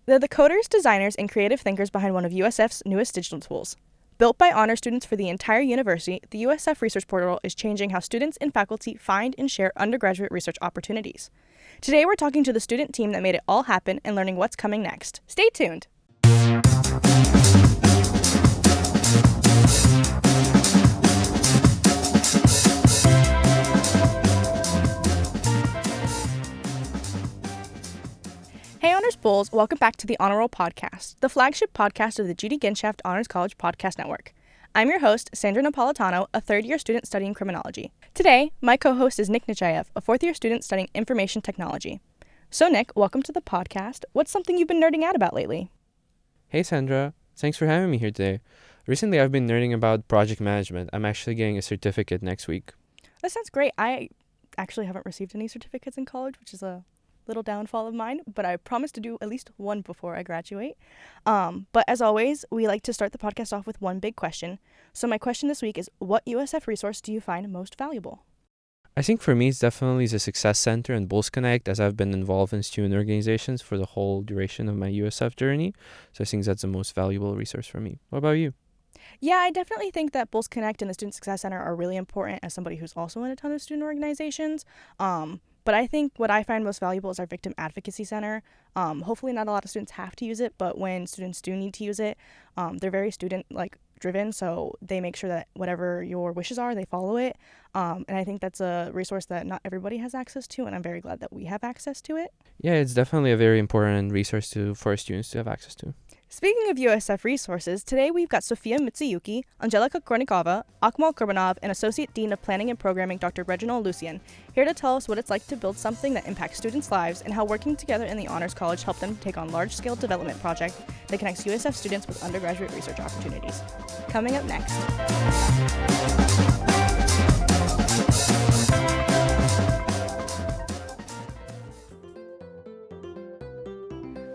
They're the coders, designers, and creative thinkers behind one of USF's newest digital tools. Built by honor students for the entire university, the USF Research Portal is changing how students and faculty find and share undergraduate research opportunities. Today we're talking to the student team that made it all happen and learning what's coming next. Stay tuned! Hey Honors Bulls, welcome back to the Honor Roll Podcast, the flagship podcast of the Judy Genshaft Honors College Podcast Network. I'm your host, Sandra Napolitano, a third-year student studying criminology. Today, my co-host is Nick Nechayev, a fourth-year student studying information technology. So Nick, welcome to the podcast. What's something you've been nerding out about lately? Hey Sandra, thanks for having me here today. Recently I've been learning about project management. I'm actually getting a certificate next week. That sounds great. I actually haven't received any certificates in college, which is a little downfall of mine, but I promise to do at least one before I graduate. But as always, we like to start the podcast off with one big question. So my question this week is, what USF resource do you find most valuable? I think for me it's definitely the Success Center and Bulls Connect, as I've been involved in student organizations for the whole duration of my USF journey. So I think that's the most valuable resource for me. What about you? Yeah, I definitely think that Bulls Connect and the Student Success Center are really important as somebody who's also in a ton of student organizations. But I think what I find most valuable is our Victim Advocacy Center. Hopefully not a lot of students have to use it, but when students do need to use it, they're very driven, so they make sure that whatever your wishes are, they follow it. And I think that's a resource that not everybody has access to, and I'm very glad that we have access to it. Yeah, it's definitely a very important resource for students to have access to. Speaking of USF resources, today we've got Sofia Mitsuyuki, Anzhelika Kurnikova, Akmal Kurbanov, and Associate Dean of Planning and Programming Dr. Reginald Lucien, here to tell us what it's like to build something that impacts students' lives and how working together in the Honors College helped them take on large-scale development project that connects USF students with undergraduate research opportunities. Coming up next.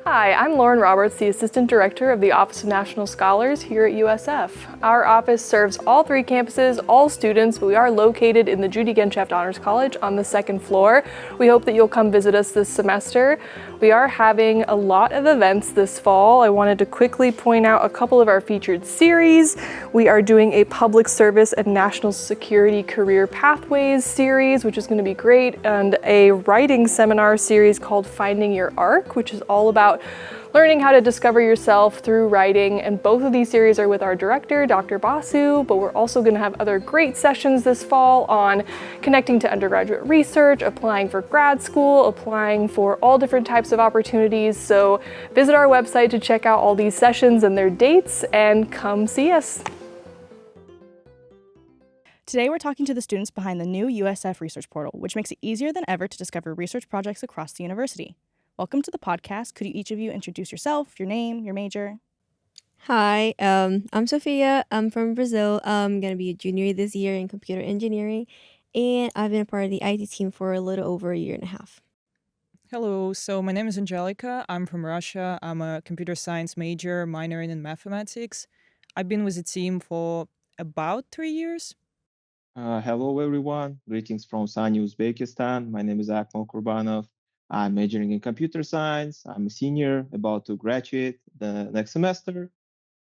Hi, I'm Lauren Roberts, the Assistant Director of the Office of National Scholars here at USF. Our office serves all three campuses, all students, but we are located in the Judy Genshaft Honors College on the second floor. We hope that you'll come visit us this semester. We are having a lot of events this fall. I wanted to quickly point out a couple of our featured series. We are doing a Public Service and National Security Career Pathways series, which is going to be great, and a writing seminar series called Finding Your Arc, which is all about learning how to discover yourself through writing, and both of these series are with our director, Dr. Basu, but we're also going to have other great sessions this fall on connecting to undergraduate research, applying for grad school, applying for all different types of opportunities. So visit our website to check out all these sessions and their dates, and come see us. Today we're talking to the students behind the new USF Research Portal, which makes it easier than ever to discover research projects across the university. Welcome to the podcast. Could each of you introduce yourself, your name, your major? Hi, I'm Sofia. I'm from Brazil. I'm going to be a junior this year in computer engineering, and I've been a part of the IT team for a little over a year and a half. Hello, so my name is Anzhelika. I'm from Russia. I'm a computer science major, minoring in mathematics. I've been with the team for about 3 years. Hello, everyone. Greetings from sunny Uzbekistan. My name is Akmal Kurbanov. I'm majoring in computer science. I'm a senior, about to graduate the next semester.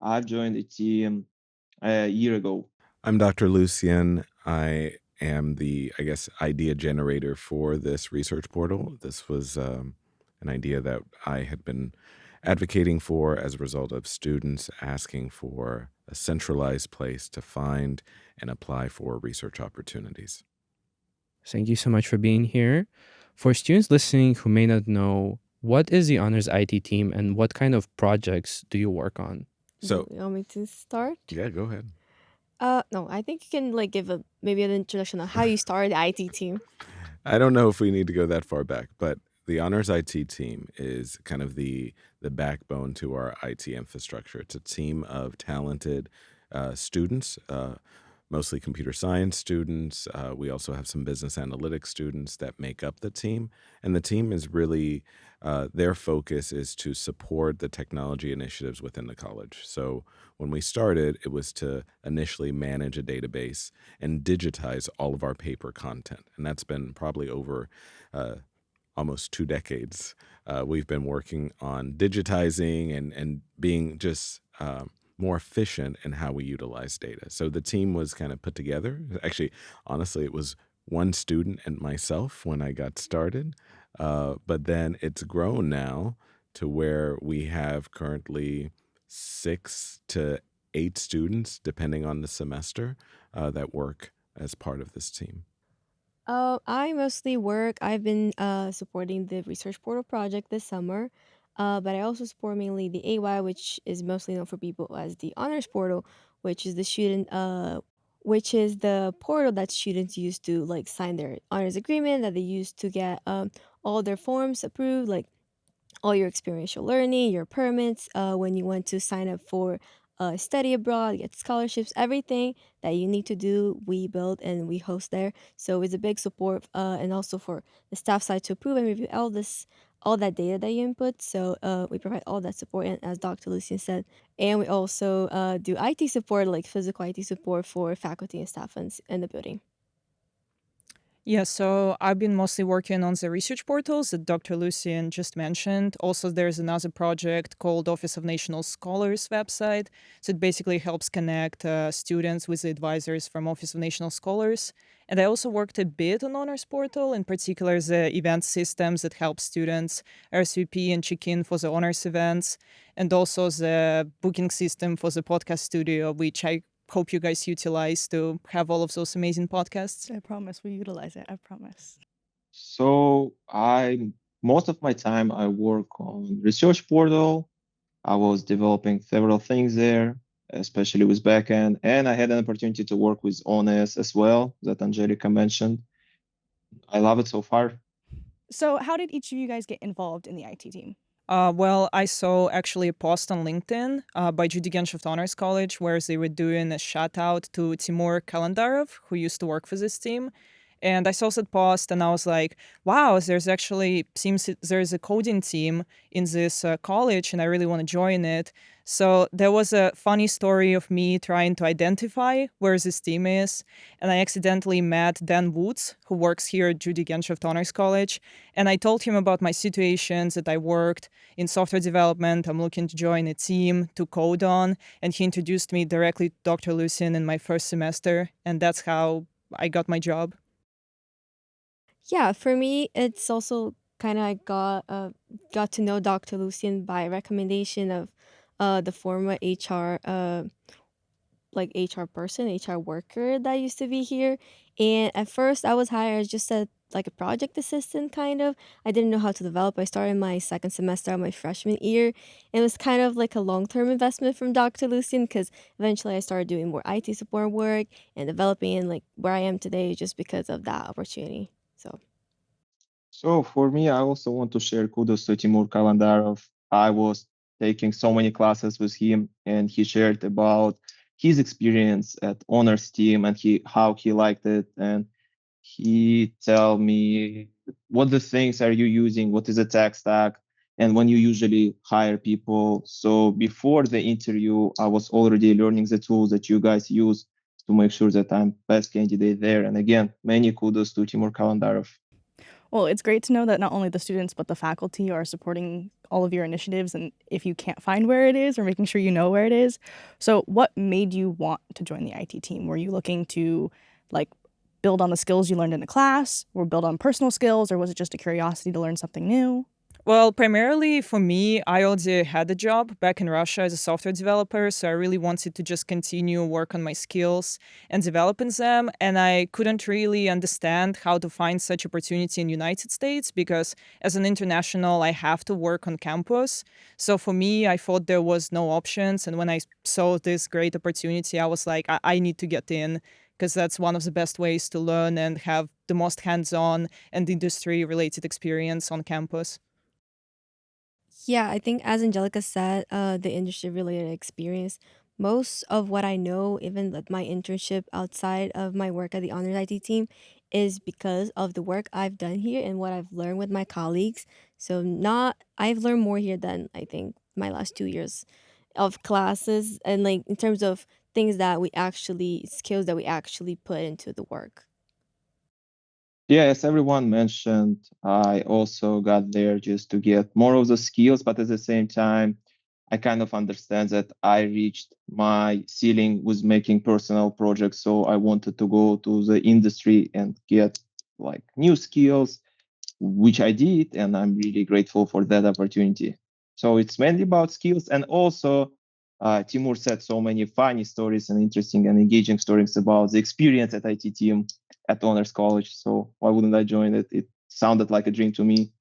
I joined the team a year ago. I'm Dr. Lucien. I am the, idea generator for this research portal. This was an idea that I had been advocating for as a result of students asking for a centralized place to find and apply for research opportunities. Thank you so much for being here. For students listening who may not know, what is the Honors IT team and what kind of projects do you work on? So, you want me to start? Yeah, go ahead. No, I think you can give maybe an introduction on how you started the IT team. I don't know if we need to go that far back, but the Honors IT team is kind of the backbone to our IT infrastructure. It's a team of talented students, mostly computer science students. We also have some business analytics students that make up the team. And the team is really, their focus is to support the technology initiatives within the college. So when we started, it was to initially manage a database and digitize all of our paper content. And that's been probably over almost 2 decades. We've been working on digitizing and being just more efficient in how we utilize data. So the team was kind of put together. Actually, honestly, it was one student and myself when I got started. But then it's grown now to where we have currently 6 to 8 students, depending on the semester, that work as part of this team. I mostly work. I've been supporting the Research Portal project this summer, but I also support mainly the AY, which is mostly known for people as the Honors Portal, which is the which is the portal that students use to like sign their honors agreement that they use to get all their forms approved, like all your experiential learning, your permits, when you want to sign up for study abroad, get scholarships, everything that you need to do, we build and we host there. So it's a big support, and also for the staff side to approve and review all that data that you input. So we provide all that support, and as Dr. Lucien said, and we also do IT support, like physical IT support for faculty and staff in the building. Yeah, so I've been mostly working on the research portals that Dr. Lucien just mentioned. Also, there's another project called Office of National Scholars website. So it basically helps connect students with the advisors from Office of National Scholars. And I also worked a bit on Honors Portal, in particular the event systems that help students RSVP and check in for the honors events, and also the booking system for the podcast studio, which I hope you guys utilize to have all of those amazing podcasts. I promise we utilize it. I promise. So most of my time I work on Research Portal. I was developing several things there, especially with backend, and I had an opportunity to work with ONS as well, that Anzhelika mentioned. I love it so far. So, how did each of you guys get involved in the IT team? Well, I saw actually a post on LinkedIn by Judy Genshaft Honors College where they were doing a shout out to Timur Kalandarov, who used to work for this team. And I saw that post and I was like, wow, seems there's a coding team in this college and I really want to join it. So there was a funny story of me trying to identify where this team is. And I accidentally met Dan Woods, who works here at Judy Genshaft Honors College. And I told him about my situations, that I worked in software development. I'm looking to join a team to code on. And he introduced me directly to Dr. Lucien in my first semester. And that's how I got my job. Yeah, for me, it's also kind of got to know Dr. Lucien by recommendation of the former HR like HR person, HR worker that used to be here. And at first, I was hired as just a like a project assistant kind of. I didn't know how to develop. I started my second semester of my freshman year. It was kind of like a long-term investment from Dr. Lucien because eventually I started doing more IT support work and developing and like where I am today just because of that opportunity. So for me, I also want to share kudos to Timur Kalandarov. I was taking so many classes with him, and he shared about his experience at honors team and how he liked it. And he tell me what the things are you using, what is the tech stack, and when you usually hire people. So before the interview, I was already learning the tools that you guys use to make sure that I'm best candidate there. And again, many kudos to Timur Kalandarov. Well, it's great to know that not only the students but the faculty are supporting all of your initiatives, and if you can't find where it is, or making sure you know where it is. So, what made you want to join the IT team? Were you looking to like build on the skills you learned in the class, or build on personal skills, or was it just a curiosity to learn something new? Well, primarily for me, I already had a job back in Russia as a software developer, so I really wanted to just continue work on my skills and developing them. And I couldn't really understand how to find such opportunity in United States because as an international, I have to work on campus. So for me, I thought there was no options. And when I saw this great opportunity, I was like, I need to get in because that's one of the best ways to learn and have the most hands-on and industry-related experience on campus. Yeah, I think as Angelica said, the industry related experience, most of what I know, even like my internship outside of my work at the Honors IT team, is because of the work I've done here and what I've learned with my colleagues. So not I've learned more here than I think my last 2 years of classes and like in terms of things that we actually skills that we actually put into the work. Yeah, as everyone mentioned, I also got there just to get more of the skills, but at the same time, I kind of understand that I reached my ceiling with making personal projects. So I wanted to go to the industry and get like new skills, which I did, and I'm really grateful for that opportunity. So it's mainly about skills, and also Timur said so many funny stories and interesting and engaging stories about the experience at IT team at Honors College. So why wouldn't I join it? It sounded like a dream to me.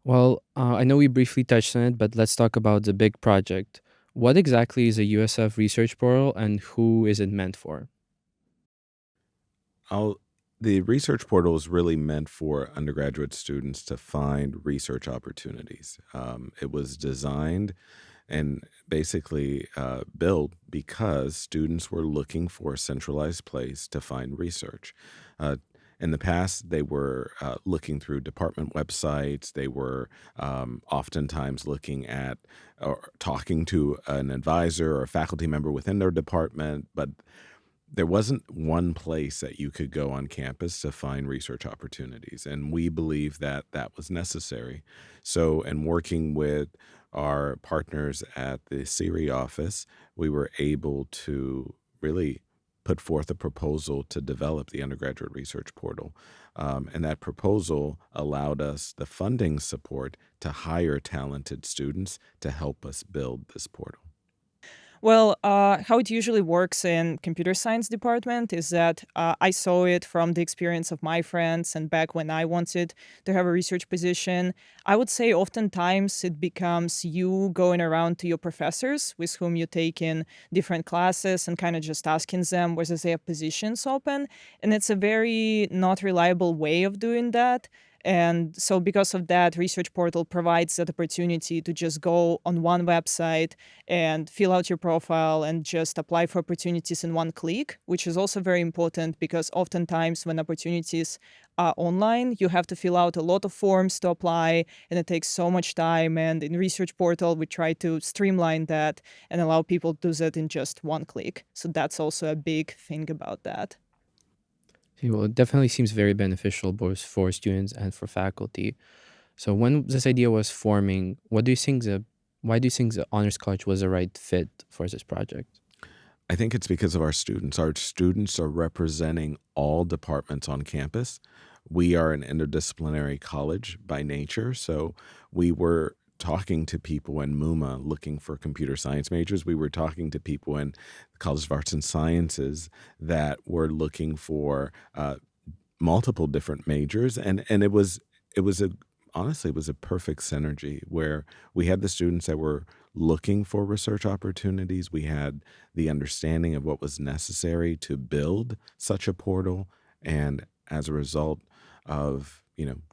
Well, I know we briefly touched on it, but let's talk about the big project. What exactly is a USF Research Portal and who is it meant for? I'll, the research portal is really meant for undergraduate students to find research opportunities. It was designed and basically built because students were looking for a centralized place to find research. Uh, in the past, they were looking through department websites. They were oftentimes looking at or talking to an advisor or a faculty member within their department, but there wasn't one place that you could go on campus to find research opportunities. And we believe that that was necessary. So, in working with our partners at the CIRI office, we were able to really put forth a proposal to develop the undergraduate research portal. And that proposal allowed us the funding support to hire talented students to help us build this portal. Well, how it usually works in computer science department is that I saw it from the experience of my friends, and back when I wanted to have a research position, I would say oftentimes it becomes you going around to your professors with whom you take in different classes and kind of just asking them whether they have positions open, and it's a very not reliable way of doing that. And so, because of that, Research Portal provides that opportunity to just go on one website and fill out your profile and just apply for opportunities in one click, which is also very important because oftentimes when opportunities are online, you have to fill out a lot of forms to apply and it takes so much time. And in Research Portal, we try to streamline that and allow people to do that in just one click. So that's also a big thing about that. Well, it definitely seems very beneficial both for students and for faculty. So when this idea was forming, why do you think the Honors College was the right fit for this project? I think it's because of our students. Our students are representing all departments on campus. We are an interdisciplinary college by nature, so we were talking to people in MUMA looking for computer science majors. We were talking to people in the College of Arts and Sciences that were looking for multiple different majors, and it was a honestly, it was a perfect synergy where we had the students that were looking for research opportunities. We had the understanding of what was necessary to build such a portal. And as a result of,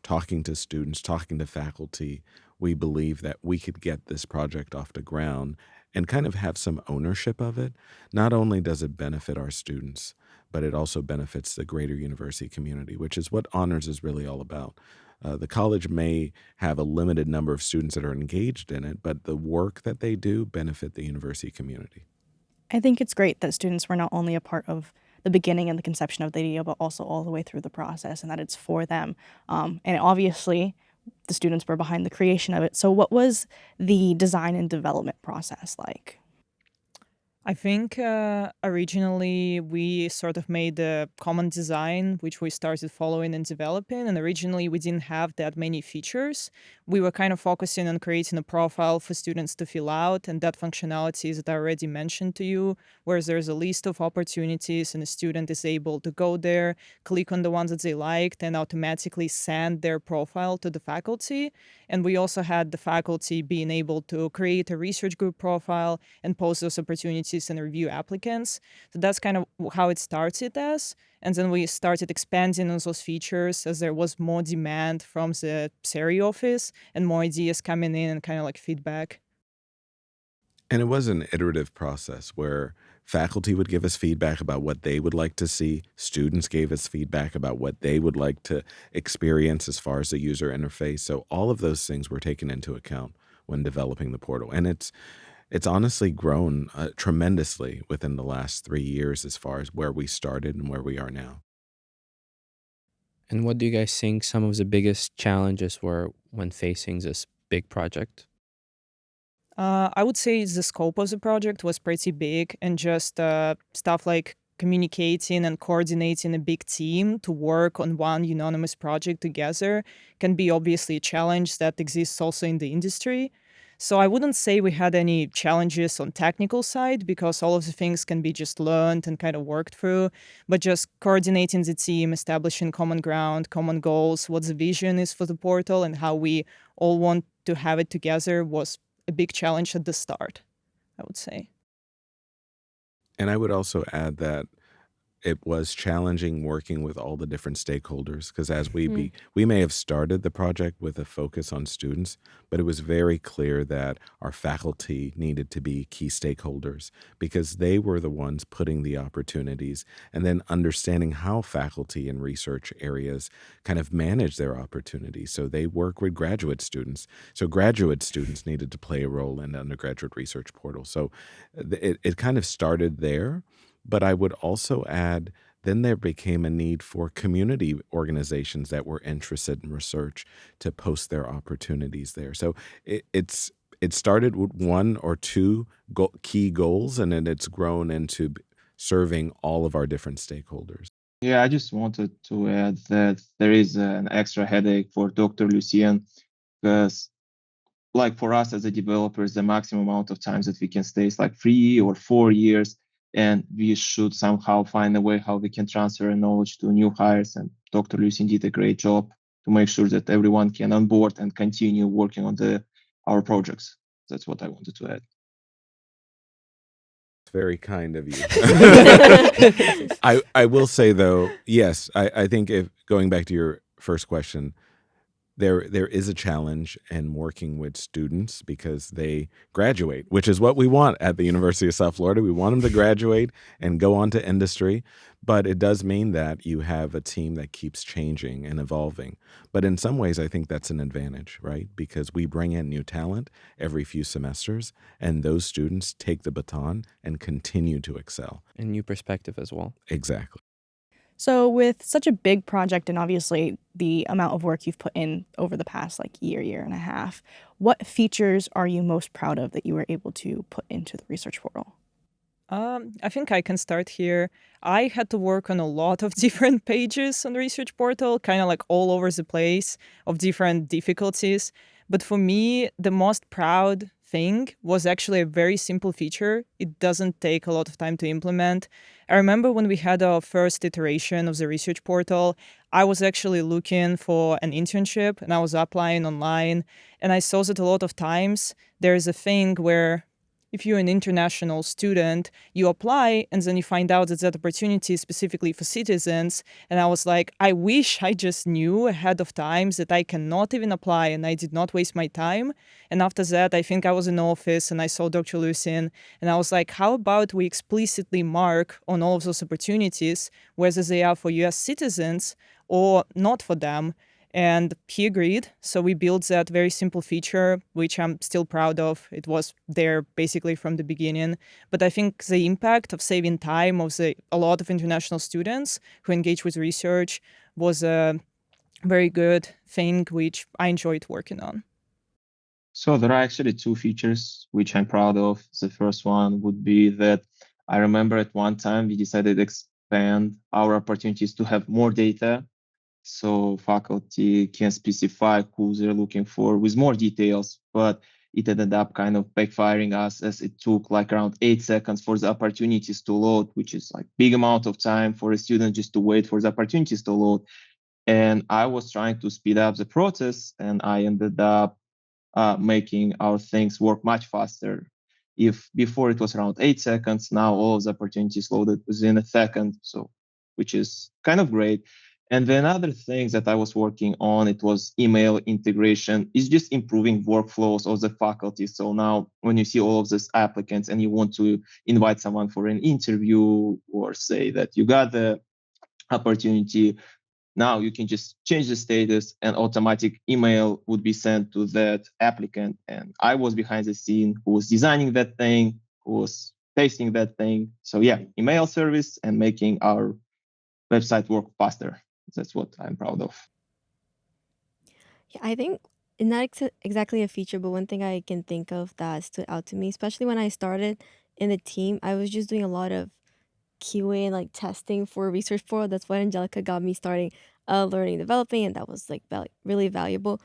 talking to students, talking to faculty, we believe that we could get this project off the ground and kind of have some ownership of it. Not only does it benefit our students, but it also benefits the greater university community, which is what honors is really all about. The college may have a limited number of students that are engaged in it, but the work that they do benefit the university community. I think it's great that students were not only a part of the beginning and the conception of the idea, but also all the way through the process, and that it's for them. And obviously, the students were behind the creation of it. So what was the design and development process like? I think originally we sort of made a common design, which we started following and developing. And originally we didn't have that many features. We were kind of focusing on creating a profile for students to fill out. And that functionality is that I already mentioned to you, where there's a list of opportunities and a student is able to go there, click on the ones that they liked, and automatically send their profile to the faculty. And we also had the faculty being able to create a research group profile and post those opportunities and review applicants. So that's kind of how it started as. And then we started expanding on those features as there was more demand from the CERI office and more ideas coming in and kind of like feedback. And it was an iterative process where faculty would give us feedback about what they would like to see. Students gave us feedback about what they would like to experience as far as the user interface. So all of those things were taken into account when developing the portal. And it's honestly grown tremendously within the last 3 years as far as where we started and where we are now. And what do you guys think some of the biggest challenges were when facing this big project? I would say the scope of the project was pretty big, and just stuff like communicating and coordinating a big team to work on one unanimous project together can be obviously a challenge that exists also in the industry. So I wouldn't say we had any challenges on technical side because all of the things can be just learned and kind of worked through, but just coordinating the team, establishing common ground, common goals, what the vision is for the portal and how we all want to have it together was a big challenge at the start, I would say. And I would also add that it was challenging working with all the different stakeholders because as we may have started the project with a focus on students, but it was very clear that our faculty needed to be key stakeholders because they were the ones putting the opportunities and then understanding how faculty in research areas kind of manage their opportunities. So they work with graduate students. So graduate students needed to play a role in the undergraduate research portal. So it kind of started there. But I would also add, then there became a need for community organizations that were interested in research to post their opportunities there. So it started with one or two key goals, and then it's grown into serving all of our different stakeholders. Yeah, I just wanted to add that there is an extra headache for Dr. Lucien because like for us as a developers, the maximum amount of times that we can stay is like 3 or 4 years, and we should somehow find a way how we can transfer our knowledge to new hires. And Dr. Lucien did a great job to make sure that everyone can onboard and continue working on our projects. That's what I wanted to add. It's very kind of you. I will say though, yes, I think if going back to your first question, there is a challenge in working with students because they graduate, which is what we want at the University of South Florida. We want them to graduate and go on to industry, but it does mean that you have a team that keeps changing and evolving. But in some ways, I think that's an advantage, right? Because we bring in new talent every few semesters, and those students take the baton and continue to excel. And new perspective as well. Exactly. So with such a big project and obviously the amount of work you've put in over the past year and a half, what features are you most proud of that you were able to put into the research portal? I think I can start here. I had to work on a lot of different pages on the research portal, kind of all over the place of different difficulties. But for me, the most proud thing was actually a very simple feature. It doesn't take a lot of time to implement. I remember when we had our first iteration of the research portal, I was actually looking for an internship and I was applying online. And I saw that a lot of times there is a thing where if you're an international student, you apply and then you find out that that opportunity is specifically for citizens. And I was like, I wish I just knew ahead of time that I cannot even apply and I did not waste my time. And after that, I think I was in office and I saw Dr. Lucien and I was like, how about we explicitly mark on all of those opportunities, whether they are for US citizens or not for them. And he agreed. So we built that very simple feature, which I'm still proud of. It was there basically from the beginning. But I think the impact of saving time of a lot of international students who engage with research was a very good thing, which I enjoyed working on. So there are actually two features which I'm proud of. The first one would be that I remember at one time we decided to expand our opportunities to have more data. So faculty can specify who they're looking for with more details, but it ended up kind of backfiring us as it took around 8 seconds for the opportunities to load, which is big amount of time for a student just to wait for the opportunities to load. And I was trying to speed up the process and I ended up making our things work much faster. If before it was around 8 seconds, now all of the opportunities loaded within a second, so which is kind of great. And then other things that I was working on, it was email integration. It's just improving workflows of the faculty. So now when you see all of these applicants and you want to invite someone for an interview or say that you got the opportunity, now you can just change the status and automatic email would be sent to that applicant. And I was behind the scene who was designing that thing, who was testing that thing. So yeah, email service and making our website work faster. That's what I'm proud of. Yeah, I think not exactly a feature, but one thing I can think of that stood out to me, especially when I started in the team, I was just doing a lot of QA and like testing for research portal. That's what Angelica got me starting learning developing, and that was like really valuable.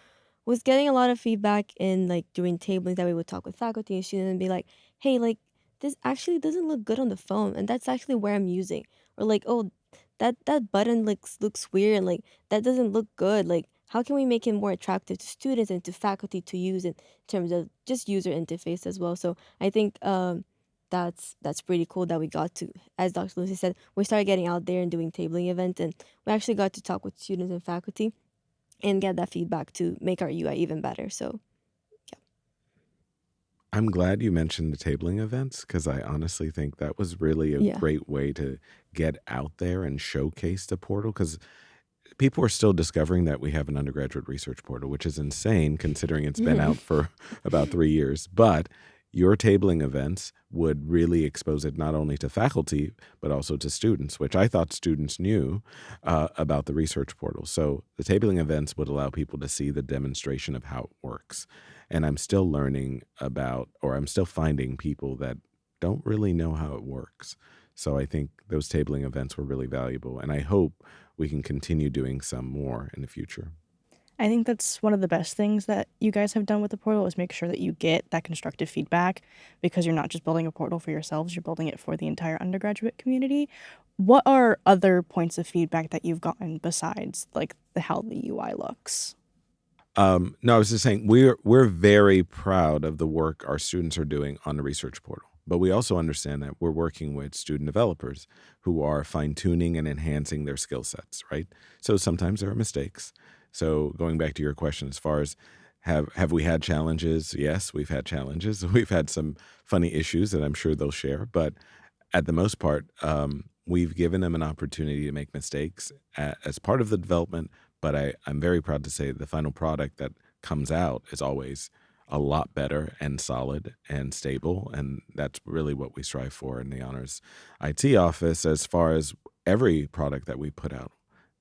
Was getting a lot of feedback in like doing tablings that we would talk with faculty and students and be like, hey, like this actually doesn't look good on the phone, and that's actually where I'm using. Or like, oh, that button looks weird, and like that doesn't look good. Like, how can we make it more attractive to students and to faculty to use it in terms of just user interface as well? So I think that's pretty cool that we got to, as Dr. Lucy said, we started getting out there and doing tabling events, and we actually got to talk with students and faculty and get that feedback to make our UI even better. So I'm glad you mentioned the tabling events because I honestly think that was really a yeah. great way to get out there and showcase the portal because people are still discovering that we have an undergraduate research portal, which is insane considering it's been out for about 3 years. But your tabling events would really expose it not only to faculty, but also to students, which I thought students knew about the research portal. So the tabling events would allow people to see the demonstration of how it works. And I'm still learning about, or I'm still finding people that don't really know how it works. So I think those tabling events were really valuable. And I hope we can continue doing some more in the future. I think that's one of the best things that you guys have done with the portal is make sure that you get that constructive feedback because you're not just building a portal for yourselves, you're building it for the entire undergraduate community. What are other points of feedback that you've gotten besides like how the UI looks? No, I was just saying we're very proud of the work our students are doing on the research portal. But we also understand that we're working with student developers who are fine-tuning and enhancing their skill sets, right? So sometimes there are mistakes. So going back to your question, as far as have we had challenges? Yes, we've had challenges. We've had some funny issues that I'm sure they'll share. But at the most part, we've given them an opportunity to make mistakes as part of the development. But I'm very proud to say the final product that comes out is always a lot better and solid and stable. And that's really what we strive for in the Honors IT office as far as every product that we put out.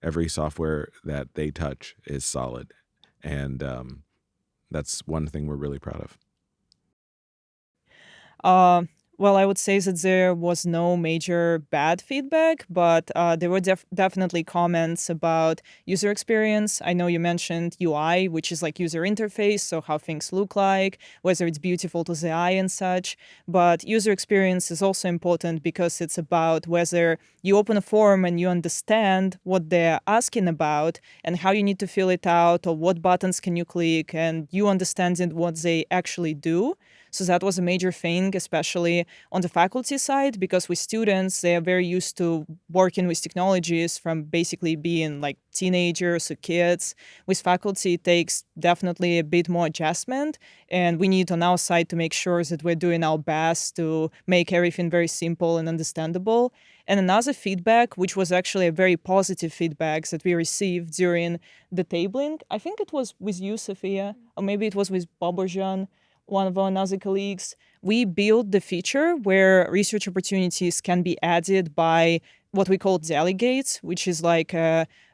Every software that they touch is solid. And that's one thing we're really proud of. Well, I would say that there was no major bad feedback, but there were definitely comments about user experience. I know you mentioned UI, which is like user interface, so how things look like, whether it's beautiful to the eye and such. But user experience is also important because it's about whether you open a form and you understand what they're asking about and how you need to fill it out or what buttons can you click and you understanding what they actually do. So that was a major thing, especially on the faculty side, because with students, they are very used to working with technologies from basically being like teenagers or kids. With faculty, it takes definitely a bit more adjustment. And we need on our side to make sure that we're doing our best to make everything very simple and understandable. And another feedback, which was actually a very positive feedback that we received during the tabling, I think it was with you, Sofia, or maybe it was with Bobojan, one of our other colleagues, we built the feature where research opportunities can be added by what we call delegates, which is like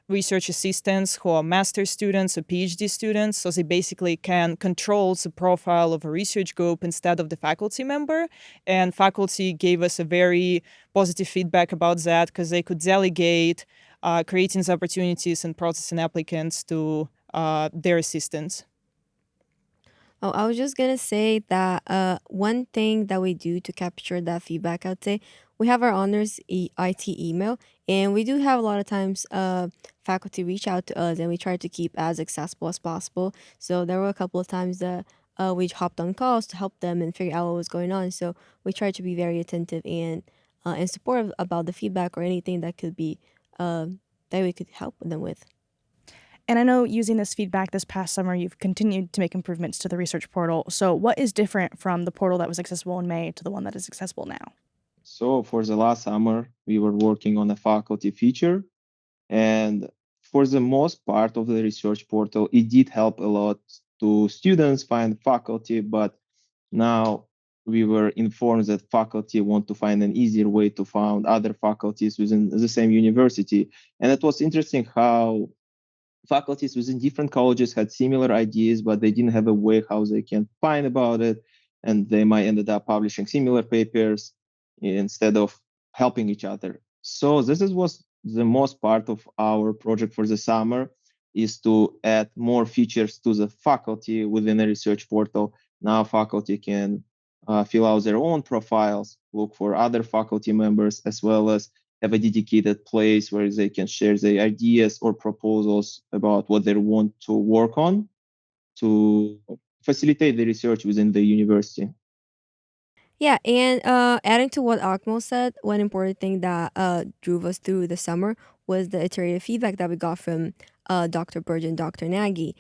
research assistants who are master students or PhD students. So they basically can control the profile of a research group instead of the faculty member. And faculty gave us a very positive feedback about that because they could delegate creating the opportunities and processing applicants to their assistants. Oh, I was just gonna say that one thing that we do to capture that feedback, I'd say we have our honors IT email, and we do have a lot of times faculty reach out to us, and we try to keep as accessible as possible. So there were a couple of times that we hopped on calls to help them and figure out what was going on. So we try to be very attentive and supportive about the feedback or anything that could be that we could help them with. And I know using this feedback this past summer, you've continued to make improvements to the research portal. So what is different from the portal that was accessible in May to the one that is accessible now? So for the last summer, we were working on a faculty feature. And for the most part of the research portal, it did help a lot to students find faculty. But now we were informed that faculty want to find an easier way to found other faculties within the same university. And it was interesting how faculties within different colleges had similar ideas, but they didn't have a way how they can find about it. And they might ended up publishing similar papers instead of helping each other. So this was the most part of our project for the summer, is to add more features to the faculty within a research portal. Now faculty can fill out their own profiles, look for other faculty members, as well as have a dedicated place where they can share their ideas or proposals about what they want to work on to facilitate the research within the university. Yeah, and adding to what Akmal said, one important thing that drove us through the summer was the iterative feedback that we got from Dr. Burge and Dr. Nagy,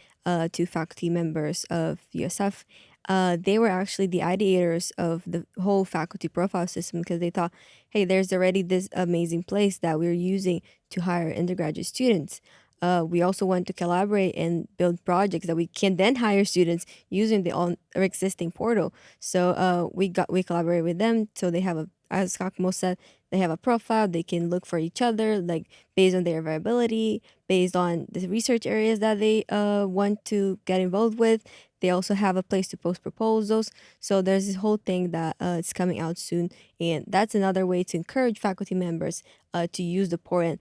two faculty members of USF. They were actually the ideators of the whole faculty profile system because they thought, hey, there's already this amazing place that we're using to hire undergraduate students. We also want to collaborate and build projects that we can then hire students using our existing portal. So we collaborate with them. So they have as Kakmo said, they have a profile. They can look for each other, like based on their availability, based on the research areas that they want to get involved with. They also have a place to post proposals. So there's this whole thing that is coming out soon, and that's another way to encourage faculty members to use the portal,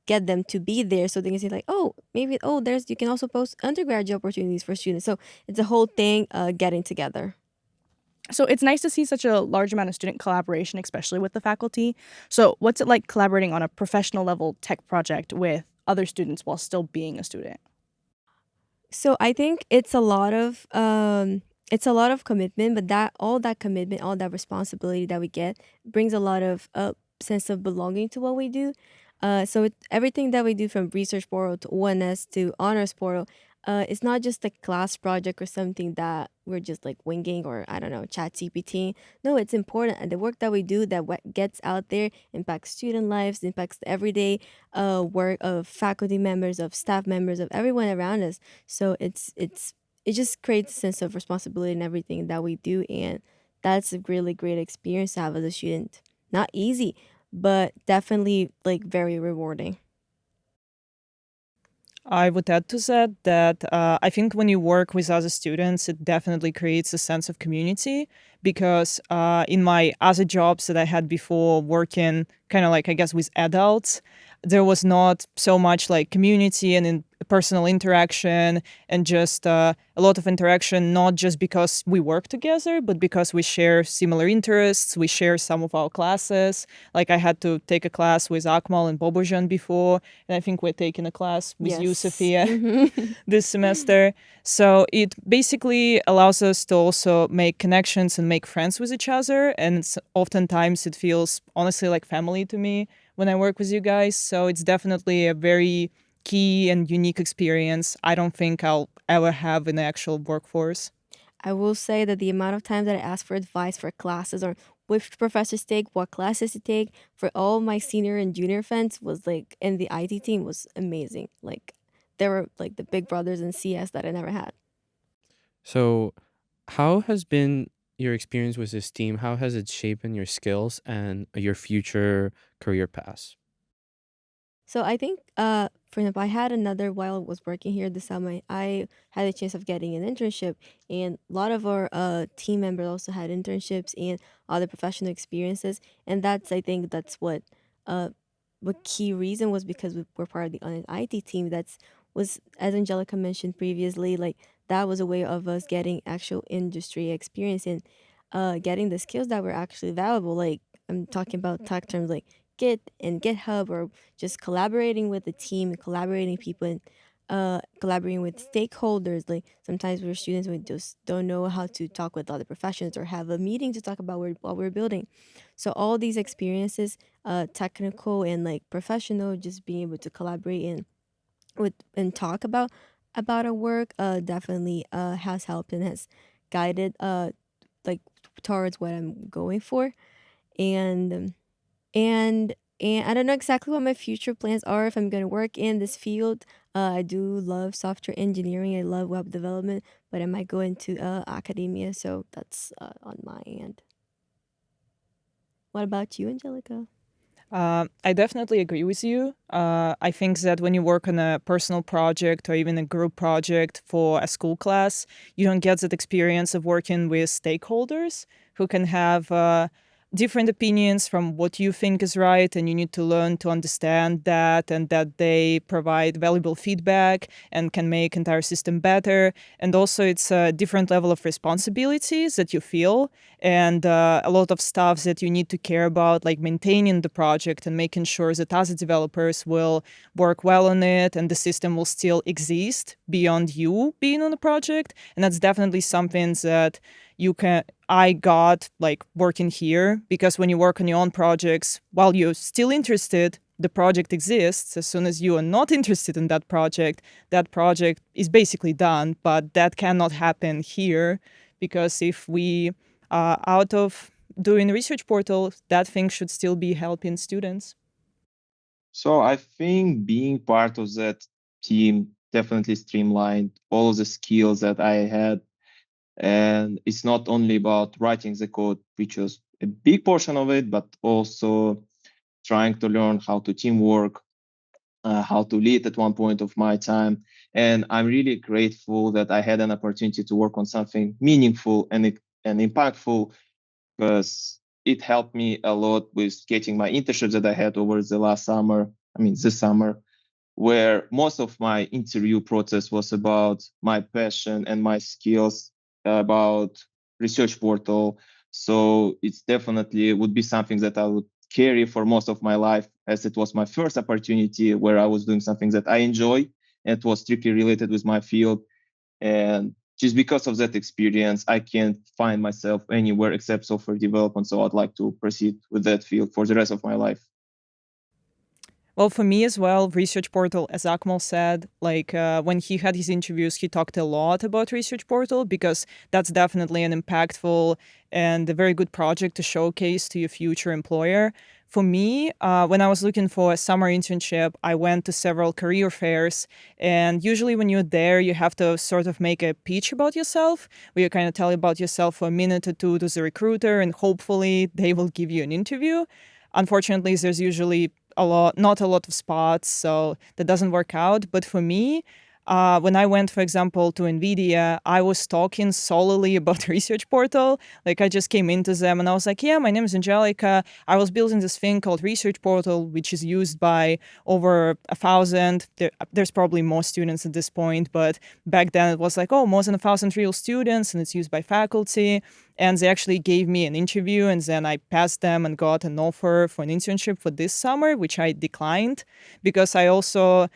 get them to be there so they can say like, oh, maybe, oh, there's, you can also post undergraduate opportunities for students. So it's a whole thing getting together. So it's nice to see such a large amount of student collaboration, especially with the faculty. So what's it like collaborating on a professional level tech project with other students while still being a student? So I think it's a lot of commitment, but that commitment, all that responsibility that we get brings a lot of sense of belonging to what we do. So everything that we do from research portal to ONS to honors portal, it's not just a class project or something that we're just like winging or I don't know, chat GPT. No, it's important, and the work that we do that gets out there impacts student lives, impacts the everyday work of faculty members, of staff members, of everyone around us. So it just creates a sense of responsibility in everything that we do, and that's a really great experience to have as a student. Not easy, but definitely like very rewarding. I would add to that I think when you work with other students, it definitely creates a sense of community because in my other jobs that I had before working kind of like, I guess, with adults, there was not so much like community and personal interaction and just a lot of interaction, not just because we work together, but because we share similar interests, we share some of our classes. Like I had to take a class with Akmal and Bobojan before, and I think we're taking a class with you, Yes. Sofia, Mhm. this semester. So it basically allows us to also make connections and make friends with each other. And oftentimes it feels honestly like family to me when I work with you guys. So it's definitely a very key and unique experience I don't think I'll ever have in the actual workforce. I will say that the amount of times that I asked for advice for classes or which professors take, what classes to take for all my senior and junior friends was like, and the IT team was amazing. Like they were like the big brothers in CS that I never had. So, how has been your experience with this team? How has it shaped your skills and your future career paths? So I think, for example, I had another while I was working here this summer. I had a chance of getting an internship, and a lot of our team members also had internships and other professional experiences. And I think that's uh what key reason was because we were part of the IT team. That's was as Angelica mentioned previously, like that was a way of us getting actual industry experience and getting the skills that were actually valuable. Like I'm talking about tech terms like Git and GitHub, or just collaborating with the team and collaborating people and collaborating with stakeholders. Like sometimes we're students, we just don't know how to talk with other professions or have a meeting to talk about what we're building. So all these experiences, technical and like professional, just being able to collaborate and talk about our work, definitely has helped and has guided like towards what I'm going for. And and I don't know exactly what my future plans are if I'm going to work in this field. I do love software engineering. I love web development, but I might go into academia. So that's on my end. What about you, Anzhelika? I definitely agree with you. I think that when you work on a personal project or even a group project for a school class, you don't get that experience of working with stakeholders who can have different opinions from what you think is right, and you need to learn to understand that, and that they provide valuable feedback and can make entire system better. And also it's a different level of responsibilities that you feel, and a lot of stuff that you need to care about, like maintaining the project and making sure that other developers will work well on it and the system will still exist beyond you being on the project. And that's definitely something that I got like working here, because when you work on your own projects, while you're still interested, the project exists. As soon as you are not interested in that project is basically done. But that cannot happen here, because if we are out of doing research portal, that thing should still be helping students. So I think being part of that team definitely streamlined all of the skills that I had. And it's not only about writing the code, which was a big portion of it, but also trying to learn how to teamwork, how to lead at one point of my time. And I'm really grateful that I had an opportunity to work on something meaningful and impactful, because it helped me a lot with getting my internships that I had over the last summer. This summer, where most of my interview process was about my passion and my skills about research portal. So it's definitely would be something that I would carry for most of my life, as it was my first opportunity where I was doing something that I enjoy and it was strictly related with my field. And just because of that experience, I can't find myself anywhere except software development. So I'd like to proceed with that field for the rest of my life. Well, for me as well, Research Portal, as Akmal said, when he had his interviews, he talked a lot about Research Portal, because that's definitely an impactful and a very good project to showcase to your future employer. For me, when I was looking for a summer internship, I went to several career fairs. And usually when you're there, you have to sort of make a pitch about yourself, where you kind of tell about yourself for a minute or two to the recruiter, and hopefully they will give you an interview. Unfortunately, there's usually not a lot of spots, so that doesn't work out. But for me, when I went, for example, to NVIDIA, I was talking solely about Research Portal. Like, I just came into them and I was like, yeah, my name is Anzhelika. I was building this thing called Research Portal, which is used by over 1,000. There's probably more students at this point, but back then it was like, oh, more than 1,000 real students, and it's used by faculty. And they actually gave me an interview, and then I passed them and got an offer for an internship for this summer, which I declined, because I also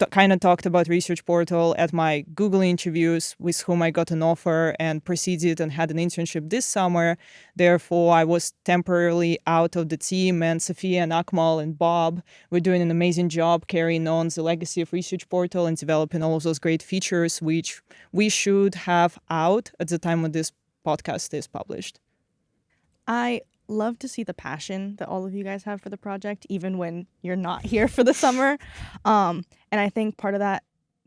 kind of talked about Research Portal at my Google interviews, with whom I got an offer and proceeded and had an internship this summer. Therefore, I was temporarily out of the team, and Sofia and Akmal and Bob were doing an amazing job carrying on the legacy of Research Portal and developing all of those great features, which we should have out at the time when this podcast is published. I love to see the passion that all of you guys have for the project, even when you're not here for the summer. And I think part of that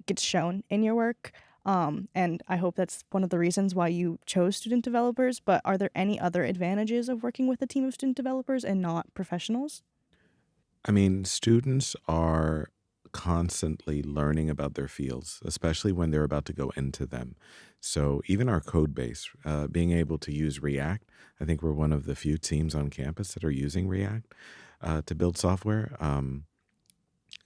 gets shown in your work. And I hope that's one of the reasons why you chose student developers. But are there any other advantages of working with a team of student developers and not professionals? Students are constantly learning about their fields, especially when they're about to go into them. So even our code base, being able to use React, I think we're one of the few teams on campus that are using React to build software.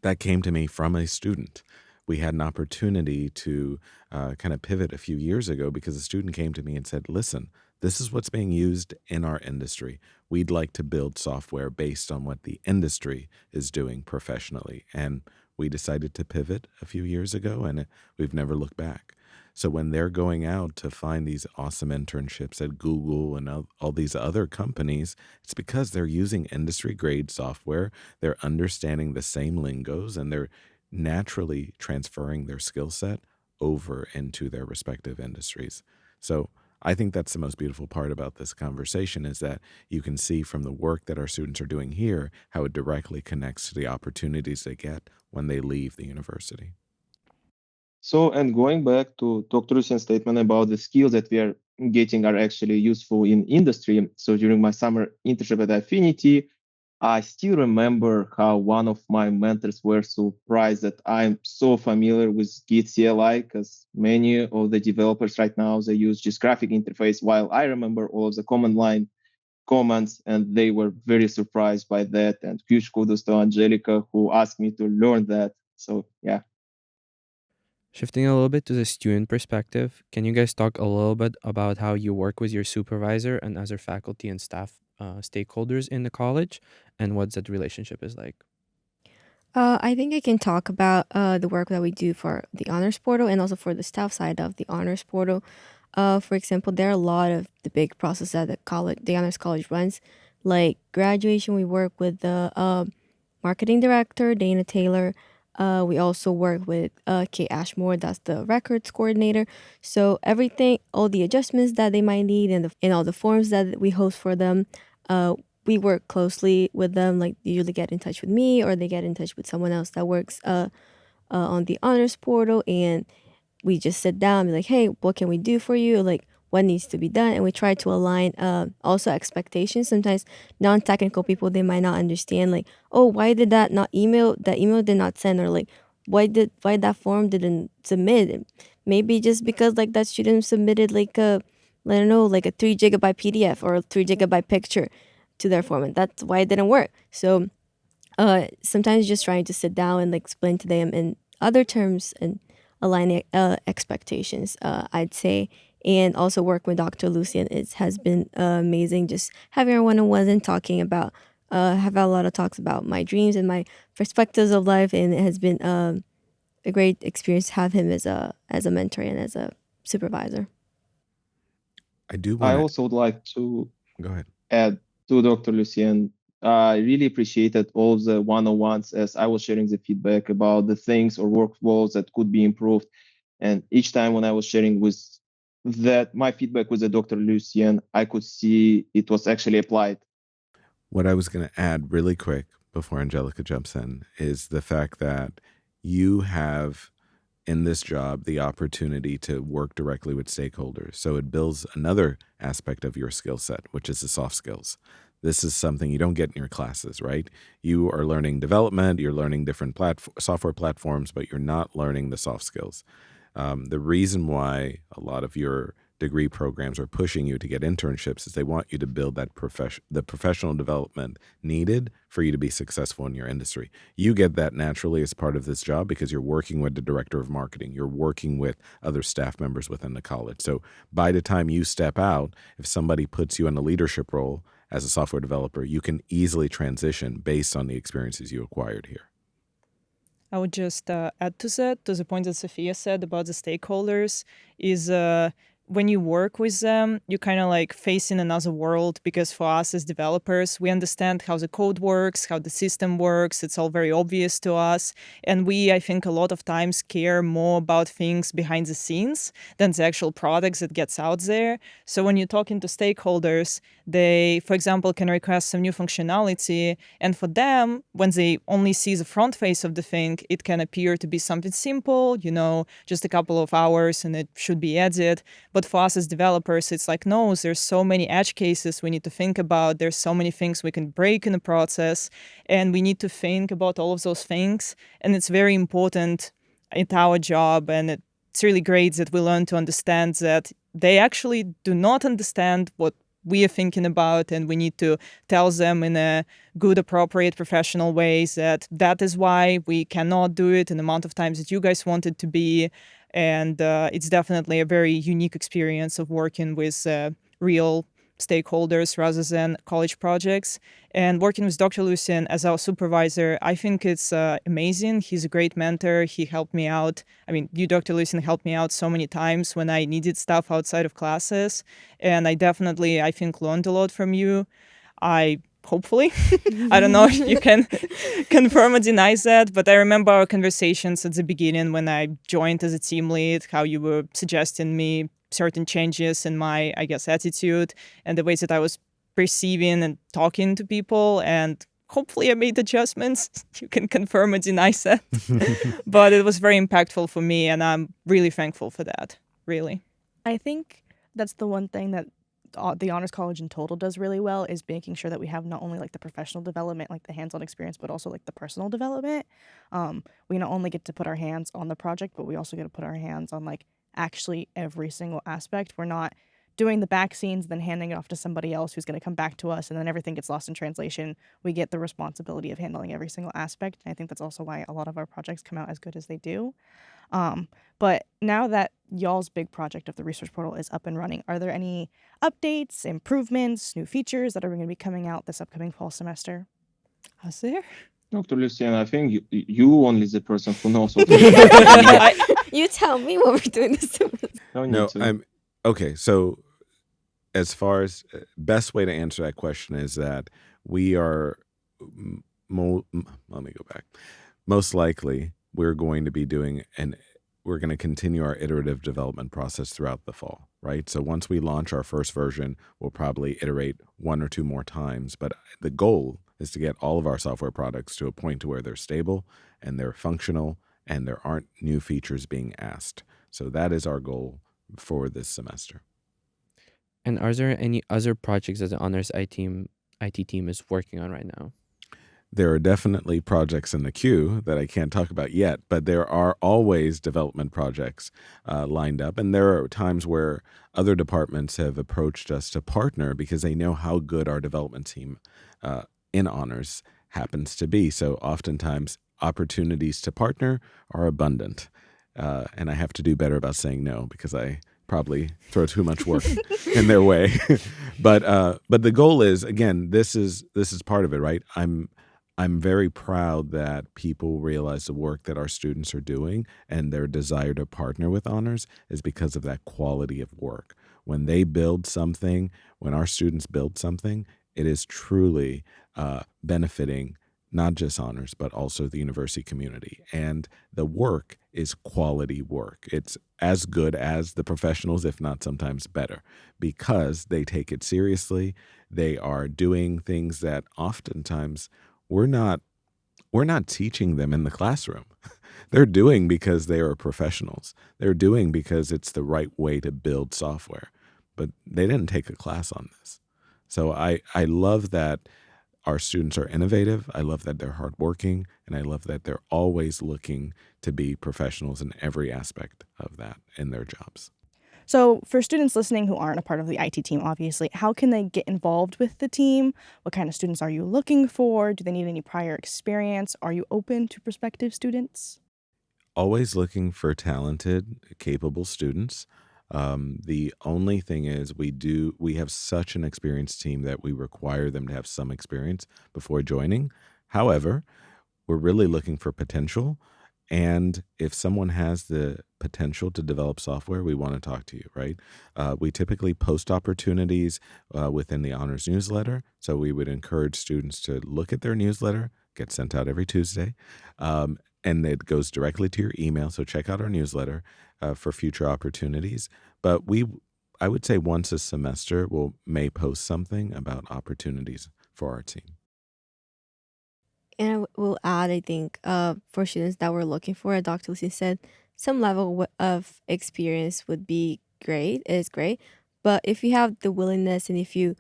That came to me from a student. We had an opportunity to kind of pivot a few years ago, because a student came to me and said, listen, this is what's being used in our industry. We'd like to build software based on what the industry is doing professionally. And we decided to pivot a few years ago, and we've never looked back. So when they're going out to find these awesome internships at Google and all these other companies, it's because they're using industry-grade software, they're understanding the same lingos, and they're naturally transferring their skill set over into their respective industries. So I think that's the most beautiful part about this conversation, is that you can see from the work that our students are doing here how it directly connects to the opportunities they get when they leave the university. So, and going back to Dr. Lucien's statement about the skills that we are getting are actually useful in industry. So during my summer internship at Affinity, I still remember how one of my mentors were surprised that I'm so familiar with Git CLI, because many of the developers right now, they use just graphic interface, while I remember all of the command line comments, and they were very surprised by that. And huge kudos to Anzhelika, who asked me to learn that. So yeah. Shifting a little bit to the student perspective, can you guys talk a little bit about how you work with your supervisor and other faculty and staff stakeholders in the college, and what that relationship is like? I think I can talk about the work that we do for the honors portal and also for the staff side of the honors portal. For example, there are a lot of the big process that the honors college runs, like graduation. We work with the marketing director, Dana Taylor. We also work with Kate Ashmore, that's the records coordinator. So everything, all the adjustments that they might need, and all the forms that we host for them, we work closely with them. Like, they usually get in touch with me, or they get in touch with someone else that works on the honors portal, and we just sit down and be like, hey, what can we do for you? Like, what needs to be done? And we try to align also expectations. Sometimes non-technical people, they might not understand, like, oh, why did that email did not send, or like, why that form didn't submit? Maybe just because like that student submitted like I don't know, like a 3 gigabyte PDF or a 3 gigabyte picture to their form, and that's why it didn't work. So sometimes just trying to sit down and like explain to them in other terms and align expectations, I'd say. And also work with Dr. Lucien, has been amazing. Just having our one-on-ones and talking about, have had a lot of talks about my dreams and my perspectives of life, and it has been a great experience to have him as a mentor and as a supervisor. I also would like to go ahead. Add to Dr. Lucien. I really appreciated all the one-on-ones as I was sharing the feedback about the things or workflows that could be improved. And each time when I was sharing with that my feedback with the Dr. Lucien, I could see it was actually applied. What I was going to add really quick before Anzhelika jumps in is the fact that you have in this job the opportunity to work directly with stakeholders. So it builds another aspect of your skill set, which is the soft skills. This is something you don't get in your classes, right? You are learning development, you're learning different software platforms, but you're not learning the soft skills. The reason why a lot of your degree programs are pushing you to get internships is they want you to build that the professional development needed for you to be successful in your industry. You get that naturally as part of this job because you're working with the director of marketing. You're working with other staff members within the college. So by the time you step out, if somebody puts you in a leadership role as a software developer, you can easily transition based on the experiences you acquired here. I would just add to that, to the point that Sofia said about the stakeholders, is when you work with them, you kind of like face in another world, because for us as developers, we understand how the code works, how the system works. It's all very obvious to us. And we, I think, a lot of times care more about things behind the scenes than the actual products that gets out there. So when you're talking to stakeholders, they, for example, can request some new functionality. And for them, when they only see the front face of the thing, it can appear to be something simple, just a couple of hours and it should be added. But for us as developers, it's like, no, there's so many edge cases we need to think about. There's so many things we can break in the process, and we need to think about all of those things. And it's very important in our job, and it's really great that we learn to understand that they actually do not understand what we are thinking about, and we need to tell them in a good, appropriate, professional ways that is why we cannot do it in the amount of times that you guys want it to be. And it's definitely a very unique experience of working with real stakeholders rather than college projects. And working with Dr. Lucien as our supervisor, I think it's amazing. He's a great mentor. He helped me out. I mean, you, Dr. Lucien, helped me out so many times when I needed stuff outside of classes. And I think, learned a lot from you. Hopefully. I don't know if you can confirm or deny that, but I remember our conversations at the beginning when I joined as a team lead, how you were suggesting me certain changes in my, attitude and the ways that I was perceiving and talking to people. And hopefully I made adjustments. You can confirm or deny that. But it was very impactful for me, and I'm really thankful for that, really. I think that's the one thing that the Honors College in total does really well, is making sure that we have not only like the professional development, like the hands-on experience, but also like the personal development. We not only get to put our hands on the project, but we also get to put our hands on like actually every single aspect. We're not doing the back scenes, then handing it off to somebody else who's going to come back to us, and then everything gets lost in translation. We get the responsibility of handling every single aspect, and I think that's also why a lot of our projects come out as good as they do. But now that y'all's big project of the research portal is up and running, are there any updates, improvements, new features that are going to be coming out this upcoming fall semester? Is there? Dr. Lucien, I think you only the person who knows what You tell me what we're doing this semester. No, I'm okay. So, as far as best way to answer that question is that we are. Let me go back. Most likely, we're going to be doing we're going to continue our iterative development process throughout the fall, right? So once we launch our first version, we'll probably iterate 1 or 2 more times. But the goal is to get all of our software products to a point to where they're stable and they're functional and there aren't new features being asked. So that is our goal for this semester. And are there any other projects that the Honors IT team is working on right now? There are definitely projects in the queue that I can't talk about yet, but there are always development projects lined up. And there are times where other departments have approached us to partner because they know how good our development team in Honors happens to be. So oftentimes opportunities to partner are abundant. And I have to do better about saying no because I probably throw too much work in their way. But the goal is, again, this is part of it, right? I'm very proud that people realize the work that our students are doing and their desire to partner with Honors is because of that quality of work. When they build something, when our students build something, it is truly benefiting not just Honors, but also the university community. And the work is quality work. It's as good as the professionals, if not sometimes better, because they take it seriously. They are doing things that oftentimes we're not teaching them in the classroom. They're doing because they are professionals. They're doing because it's the right way to build software. But they didn't take a class on this. So I love that our students are innovative. I love that they're hardworking. And I love that they're always looking to be professionals in every aspect of that in their jobs. So for students listening who aren't a part of the IT team, obviously, how can they get involved with the team? What kind of students are you looking for? Do they need any prior experience? Are you open to prospective students? Always looking for talented, capable students. The only thing is we have such an experienced team that we require them to have some experience before joining. However, we're really looking for potential. And if someone has the potential to develop software, we want to talk to you, right? We typically post opportunities within the Honors newsletter. So we would encourage students to look at their newsletter, gets sent out every Tuesday, and it goes directly to your email. So check out our newsletter for future opportunities. But I would say once a semester, may post something about opportunities for our team. And I will add, I think, for students that we're looking for, as Dr. Lucien said, some level of experience would be great. It is great. But if you have the willingness and if you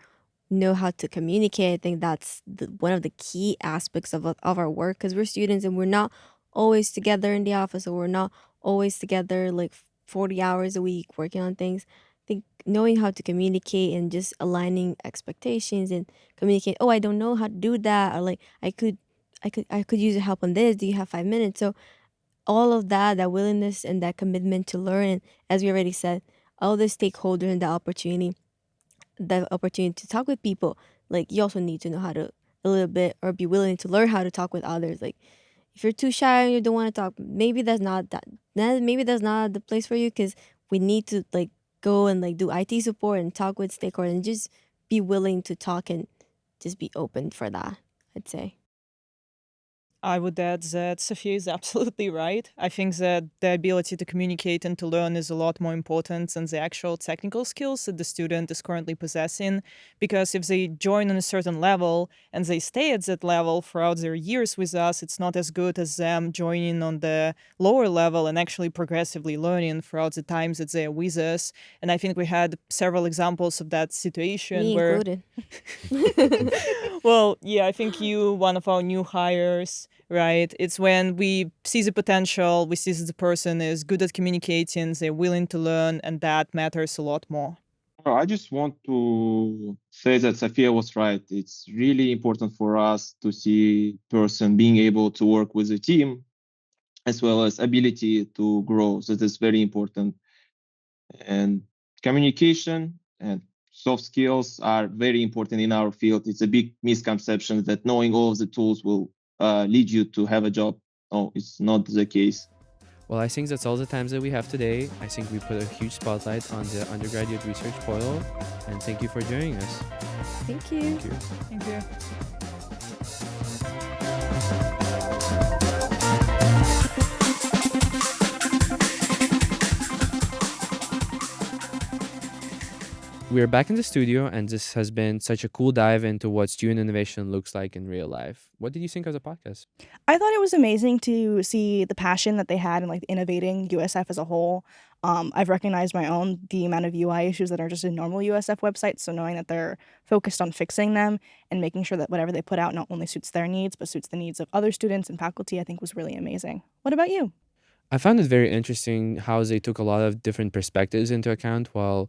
know how to communicate, I think that's one of the key aspects of our work, because we're students and we're not always together in the office, or we're not always together like 40 hours a week working on things. I think knowing how to communicate and just aligning expectations and communicate, oh, I don't know how to do that, or like I could use your help on this. Do you have 5 minutes? So all of that willingness and that commitment to learn, and as we already said, all the stakeholders and the opportunity to talk with people. Like, you also need to know how to a little bit, or be willing to learn how to talk with others. Like, if you're too shy and you don't want to talk, maybe that's not the place for you, because we need to like go and like do IT support and talk with stakeholders and just be willing to talk and just be open for that, I'd say. I would add that Sofia is absolutely right. I think that the ability to communicate and to learn is a lot more important than the actual technical skills that the student is currently possessing. Because if they join on a certain level and they stay at that level throughout their years with us, it's not as good as them joining on the lower level and actually progressively learning throughout the times that they're with us. And I think we had several examples of that situation Me where included. well, yeah, I think you, one of our new hires, right? It's when we see the potential, we see that the person is good at communicating, they're willing to learn, and that matters a lot more. I just want to say that Sofia was right. It's really important for us to see person being able to work with a team as well as ability to grow. So that's very important. And communication and soft skills are very important in our field. It's a big misconception that knowing all of the tools will lead you to have a job. No, it's not the case. Well, I think that's all the times that we have today. I think we put a huge spotlight on the Undergraduate Research Portal, and thank you for joining us. Thank you. Thank you. Thank you. We're back in the studio, and this has been such a cool dive into what student innovation looks like in real life. What did you think of the podcast? I thought it was amazing to see the passion that they had in like innovating USF as a whole. I've recognized my own the amount of UI issues that are just in normal USF websites. So knowing that they're focused on fixing them and making sure that whatever they put out not only suits their needs but suits the needs of other students and faculty, I think was really amazing. What about you? I found it very interesting how they took a lot of different perspectives into account while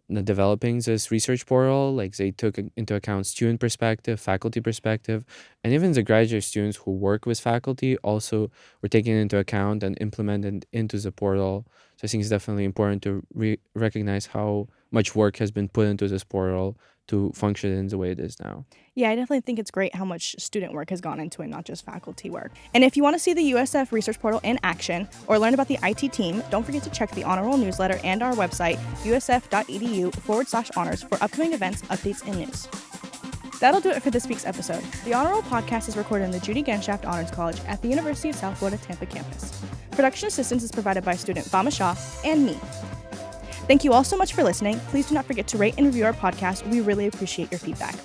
developing this research portal. Like they took into account student perspective, faculty perspective, and even the graduate students who work with faculty also were taken into account and implemented into the portal. So I think it's definitely important to recognize how much work has been put into this portal to function in the way it is now. Yeah, I definitely think it's great how much student work has gone into it, not just faculty work. And if you want to see the USF Research Portal in action or learn about the IT team, don't forget to check the Honor Roll newsletter and our website, usf.edu/honors, for upcoming events, updates, and news. That'll do it for this week's episode. The Honor Roll podcast is recorded in the Judy Genshaft Honors College at the University of South Florida Tampa campus. Production assistance is provided by student Vama Shah and me. Thank you all so much for listening. Please do not forget to rate and review our podcast. We really appreciate your feedback.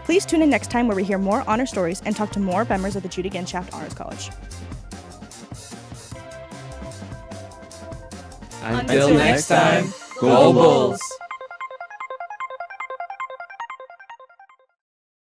Please tune in next time where we hear more honor stories and talk to more members of the Judy Genshaft Honors College. Until next time, go Bulls!